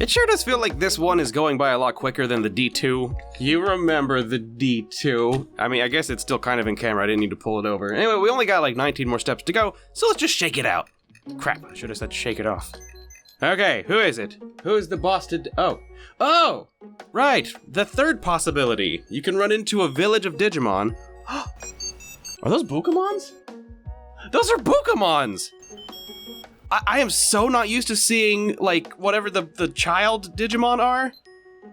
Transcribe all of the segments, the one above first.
It sure does feel like this one is going by a lot quicker than the D2. You remember the D2. I mean, I guess it's still kind of in camera. I didn't need to pull it over. Anyway, we only got like 19 more steps to go, so let's just shake it out. Crap, I should have said shake it off. Okay, who is it? Who is the boss Oh! Right, the third possibility. You can run into a village of Digimon. Are those Bukamons? Those are Bukamons! I am so not used to seeing, like, whatever the child Digimon are.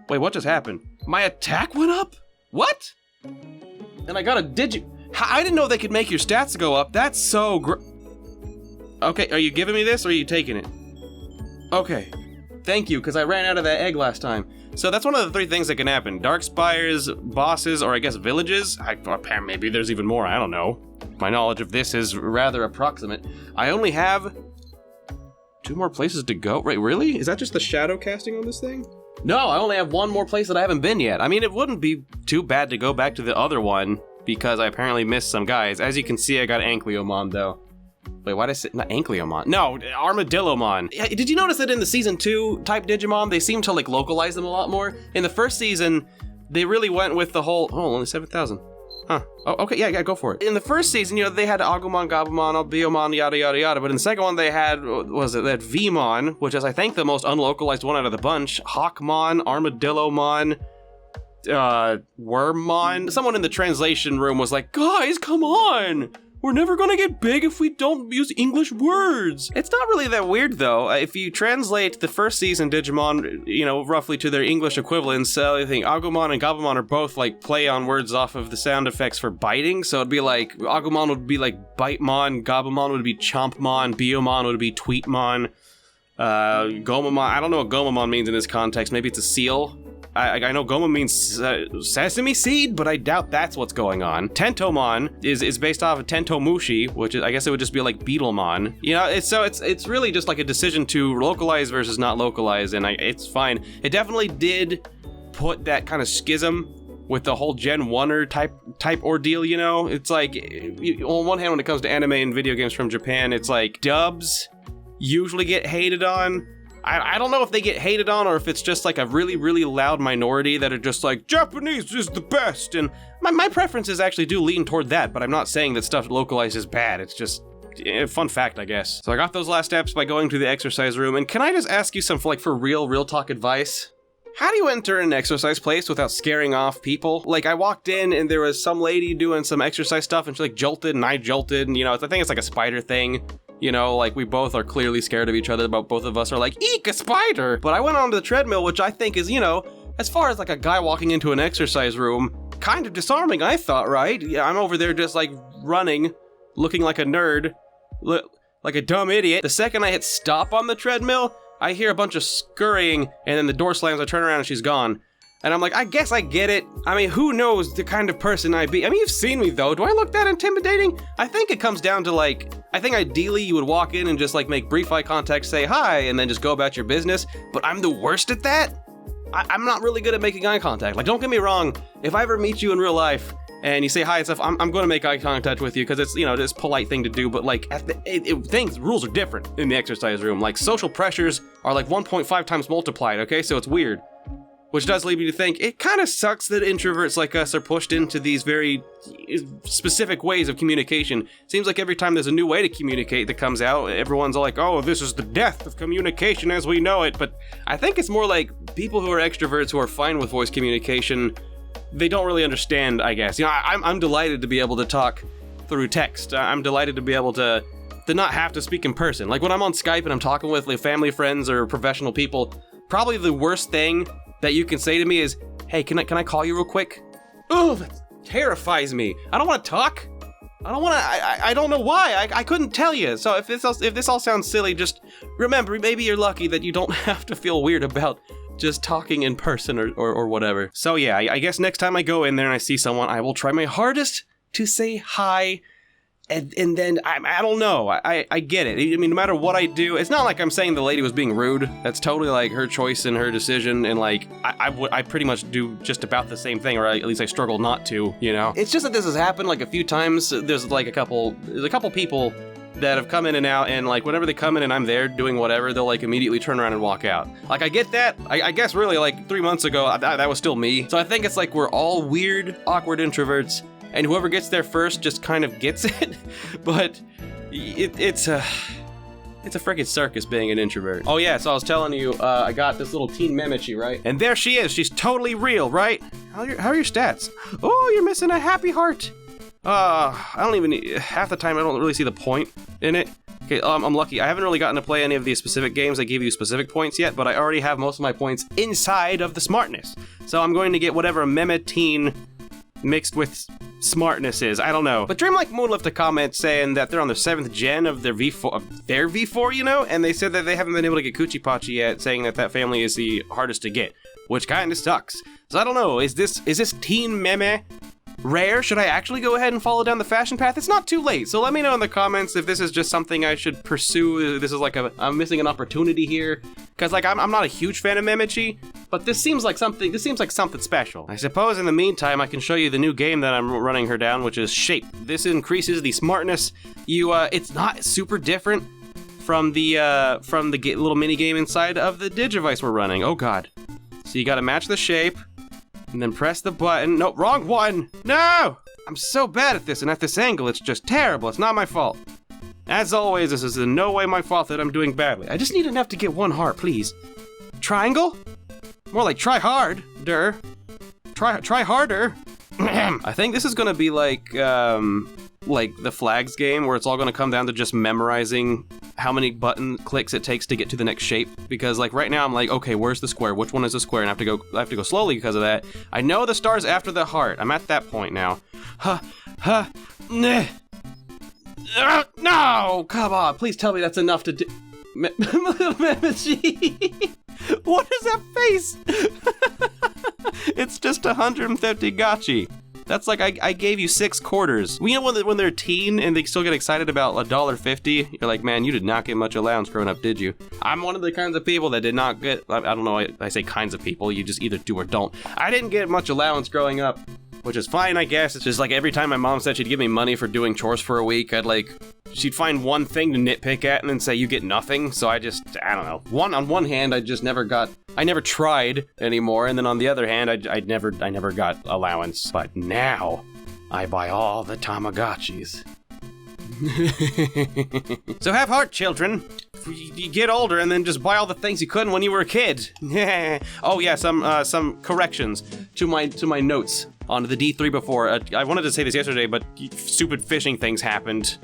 Wait, what just happened? My attack went up? What? And I got a I didn't know they could make your stats go up. That's so Okay, are you giving me this or are you taking it? Okay, thank you, because I ran out of that egg last time. So that's one of the three things that can happen. Dark Spires, bosses, or I guess villages. Maybe there's even more, I don't know. My knowledge of this is rather approximate. I only have 2 more places to go. Wait, really? Is that just the shadow casting on this thing? No, I only have 1 more place that I haven't been yet. I mean, it wouldn't be too bad to go back to the other one because I apparently missed some guys. As you can see, I got Ankyomon though. Wait, why did I say, not Ankyomon? No, Armadillomon. Did you notice that in the season 2 type Digimon, they seem to like localize them a lot more? In the first season, they really went with the whole, only 7,000. Huh. Oh, okay, yeah, go for it. In the first season, you know, they had Agumon, Gabumon, Biomon, yada, yada, yada. But in the second one, they had, that Vmon, which is, I think, the most unlocalized one out of the bunch. Hawkmon, Armadillomon, Wormmon. Someone in the translation room was like, guys, come on! We're never gonna get big if we don't use English words. It's not really that weird though. If you translate the first season Digimon, you know, roughly to their English equivalents, I think Agumon and Gabumon are both like play on words off of the sound effects for biting. So it'd be like, Agumon would be like Bitemon, Gabumon would be Chompmon, Biomon would be Tweetmon, Gomamon, I don't know what Gomamon means in this context. Maybe it's a seal. I know Goma means sesame seed, but I doubt that's what's going on. Tentomon is based off of Tentomushi, which is, I guess it would just be like Beetlemon. You know, it's really just like a decision to localize versus not localize, and it's fine. It definitely did put that kind of schism with the whole Gen 1er type ordeal, you know? It's like, on one hand, when it comes to anime and video games from Japan, it's like dubs usually get hated on. I don't know if they get hated on or if it's just like a really, really loud minority that are just like, Japanese is the best, and my preferences actually do lean toward that, but I'm not saying that stuff localized is bad. It's just a fun fact, I guess. So I got those last steps by going to the exercise room, and can I just ask you some, like, for real talk advice? How do you enter an exercise place without scaring off people? Like, I walked in and there was some lady doing some exercise stuff and she like jolted and I jolted, and you know, I think it's like a spider thing. You know, like we both are clearly scared of each other, but both of us are like, eek, a spider! But I went onto the treadmill, which I think is, you know, as far as like a guy walking into an exercise room, kind of disarming, I thought, right? Yeah, I'm over there just like running, looking like a nerd, like a dumb idiot. The second I hit stop on the treadmill, I hear a bunch of scurrying, and then the door slams, I turn around and she's gone. And I'm like, I guess I get it. I mean, who knows the kind of person I'd be? I mean, you've seen me though. Do I look that intimidating? I think it comes down to like, I think ideally you would walk in and just like make brief eye contact, say hi, and then just go about your business. But I'm the worst at that. I'm not really good at making eye contact. Like, don't get me wrong. If I ever meet you in real life and you say hi and stuff, I'm going to make eye contact with you because it's, you know, this polite thing to do. But like, rules are different in the exercise room. Like, social pressures are like 1.5 times multiplied. Okay, so it's weird. Which does lead me to think, it kind of sucks that introverts like us are pushed into these very specific ways of communication. Seems like every time there's a new way to communicate that comes out, everyone's all like, oh, this is the death of communication as we know it. But I think it's more like people who are extroverts who are fine with voice communication, they don't really understand, I guess. You know, I'm delighted to be able to talk through text. I'm delighted to be able to not have to speak in person. Like when I'm on Skype and I'm talking with like family, friends, or professional people, probably the worst thing that you can say to me is, hey, can I call you real quick? Oh, that terrifies me. I don't want to talk. I don't know why. I couldn't tell you. So if this all sounds silly, just remember, maybe you're lucky that you don't have to feel weird about just talking in person or whatever. So yeah, I guess next time I go in there and I see someone, I will try my hardest to say hi. And then, I don't know, I get it. I mean, no matter what I do, it's not like I'm saying the lady was being rude. That's totally like her choice and her decision, and like, I pretty much do just about the same thing, or at least I struggle not to, you know? It's just that this has happened like a few times. There's a couple people that have come in and out, and like whenever they come in and I'm there doing whatever, they'll like immediately turn around and walk out. Like I get that. I guess really like 3 months ago, that was still me. So I think it's like we're all weird, awkward introverts, and whoever gets there first just kind of gets it. But it's a freaking circus being an introvert. Oh yeah, so I was telling you, I got this little teen Memichi, right? And there she is. She's totally real, right? How are your stats? Oh, you're missing a happy heart. I don't even, half the time I don't really see the point in it. Okay, I'm lucky. I haven't really gotten to play any of these specific games that give you specific points yet, but I already have most of my points inside of the smartness. So I'm going to get whatever Memeteen mixed with smartness is. I don't know. But Dreamlike Moon left a comment saying that they're on the 7th gen of their V4, you know? And they said that they haven't been able to get Coochie Pachi yet, saying that family is the hardest to get, which kind of sucks. So I don't know, is this teen meme rare? Should I actually go ahead and follow down the fashion path? It's not too late, so let me know in the comments if this is just something I should pursue. This is like I'm missing an opportunity here, because like I'm not a huge fan of Memichi, but this seems like something special. I suppose in the meantime I can show you the new game that I'm running her down, which is Shape. This increases the smartness. It's not super different from the little mini game inside of the Digivice we're running. Oh god. So you gotta match the shape, and then press the button. No, wrong one! No! I'm so bad at this, and at this angle, it's just terrible. It's not my fault. As always, this is in no way my fault that I'm doing badly. I just need enough to get 1 heart, please. Triangle? More like try hard, Try harder. I think this is gonna be like the flags game, where it's all gonna come down to just memorizing how many button clicks it takes to get to the next shape. Because like right now I'm like, okay, where's the square? Which one is the square? And I have to go slowly because of that. I know the star's after the heart. I'm at that point now. No, come on, please tell me that's enough to do. What is that face? It's just 150 gachi. That's like I gave you 6 quarters. You know when they're teen and they still get excited about $1.50? You're like, man, you did not get much allowance growing up, did you? I'm one of the kinds of people that did not get, I don't know, I say kinds of people, you just either do or don't. I didn't get much allowance growing up, which is fine, I guess. It's just like every time my mom said she'd give me money for doing chores for a week, she'd find one thing to nitpick at and then say you get nothing. So I don't know. On one hand, I never tried anymore, and then on the other hand, I never got allowance. But now, I buy all the Tamagotchis. So have heart, children. You get older and then just buy all the things you couldn't when you were a kid. Oh yeah, some corrections to my notes on the D3 before. I wanted to say this yesterday, but stupid fishing things happened.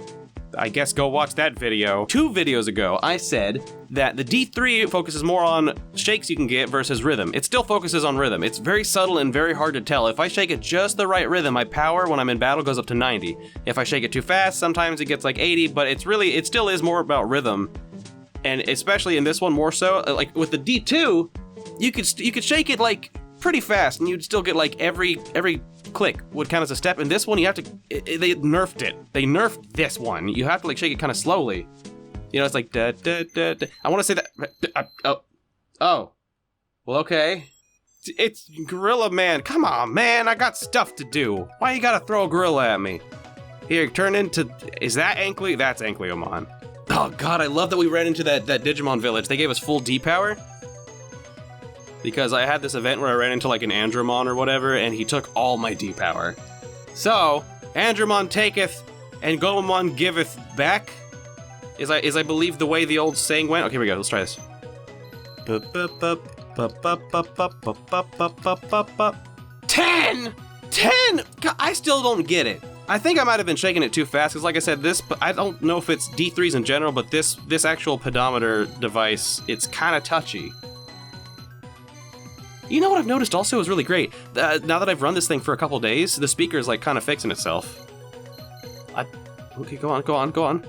I guess go watch that video. 2 videos ago, I said that the D3 focuses more on shakes you can get versus rhythm. It still focuses on rhythm. It's very subtle and very hard to tell. If I shake it just the right rhythm, my power when I'm in battle goes up to 90. If I shake it too fast, sometimes it gets like 80, but it still is more about rhythm. And especially in this one more so, like with the D2, you could shake it like pretty fast and you'd still get like every click would count as a step. In this one, you have to, they nerfed it. They nerfed this one. You have to like shake it kind of slowly. You know, it's like da da da da. I want to say that. Oh, well, okay. It's Gorilla Man. Come on, man. I got stuff to do. Why you gotta throw a gorilla at me? Here, turn into. Is that Ankly? That's Anklyomon. Oh god, I love that we ran into that Digimon village. They gave us full D power. Because I had this event where I ran into like an Andromon or whatever, and he took all my D power. So, Andromon taketh, and Gomamon giveth back. Is I believe the way the old saying went? Okay, here we go. Let's try this. 10! 10! God, I still don't get it. I think I might have been shaking it too fast, because like I said, I don't know if it's D3s in general, but this actual pedometer device, it's kind of touchy. You know what I've noticed also is really great? Now that I've run this thing for a couple days, the speaker is like kind of fixing itself. Okay, go on.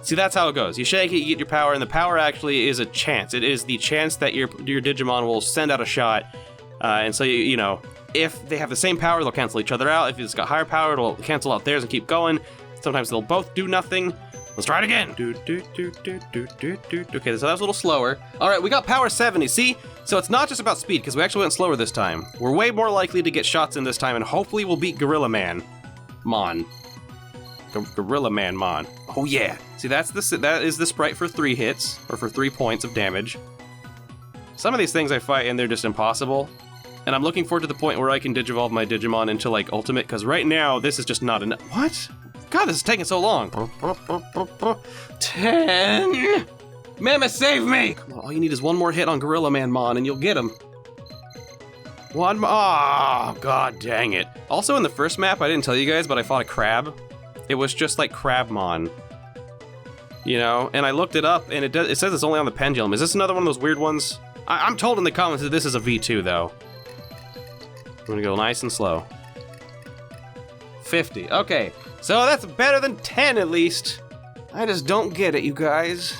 See, that's how it goes. You shake it, you get your power, and the power actually is a chance. It is the chance that your Digimon will send out a shot, and so you know, if they have the same power, they'll cancel each other out. If it's got higher power, it'll cancel out theirs and keep going. Sometimes they'll both do nothing. Let's try it again. Okay, so that was a little slower. All right, we got power 70, see? So it's not just about speed, because we actually went slower this time. We're way more likely to get shots in this time, and hopefully we'll beat Gorilla Man. Gorilla Man Mon. Oh yeah. See, that is the sprite for 3 hits, or for 3 points of damage. Some of these things I fight and they're just impossible. And I'm looking forward to the point where I can digivolve my Digimon into, like, Ultimate, because right now, this is just not enough. What? God, this is taking so long. 10! Mama, save me! Come on, all you need is one more hit on Gorilla Man Mon, and you'll get him. One more. Oh, god dang it. Also, in the first map, I didn't tell you guys, but I fought a crab. It was just like Crabmon. You know? And I looked it up, and it says it's only on the pendulum. Is this another one of those weird ones? I'm told in the comments that this is a V2, though. I'm gonna go nice and slow. 50. Okay, so that's better than 10 at least. I just don't get it, you guys.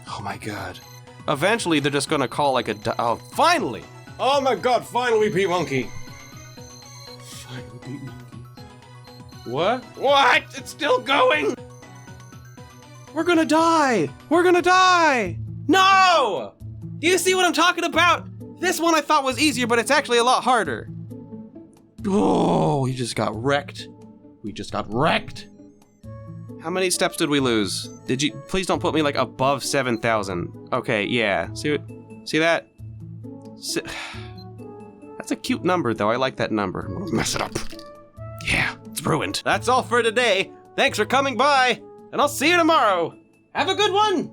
Oh my god. Eventually, they're just gonna call like a. Oh, finally! Oh my god, finally we beat Monkey. Finally beat Monkey. What? What? It's still going! We're gonna die! We're gonna die! No! Do you see what I'm talking about? This one I thought was easier, but it's actually a lot harder. Oh, we just got wrecked. We just got wrecked. How many steps did we lose? Did you, please don't put me like above 7,000. Okay, yeah, see that? That's a cute number though, I like that number. I'm gonna mess it up. Yeah, it's ruined. That's all for today. Thanks for coming by, and I'll see you tomorrow. Have a good one.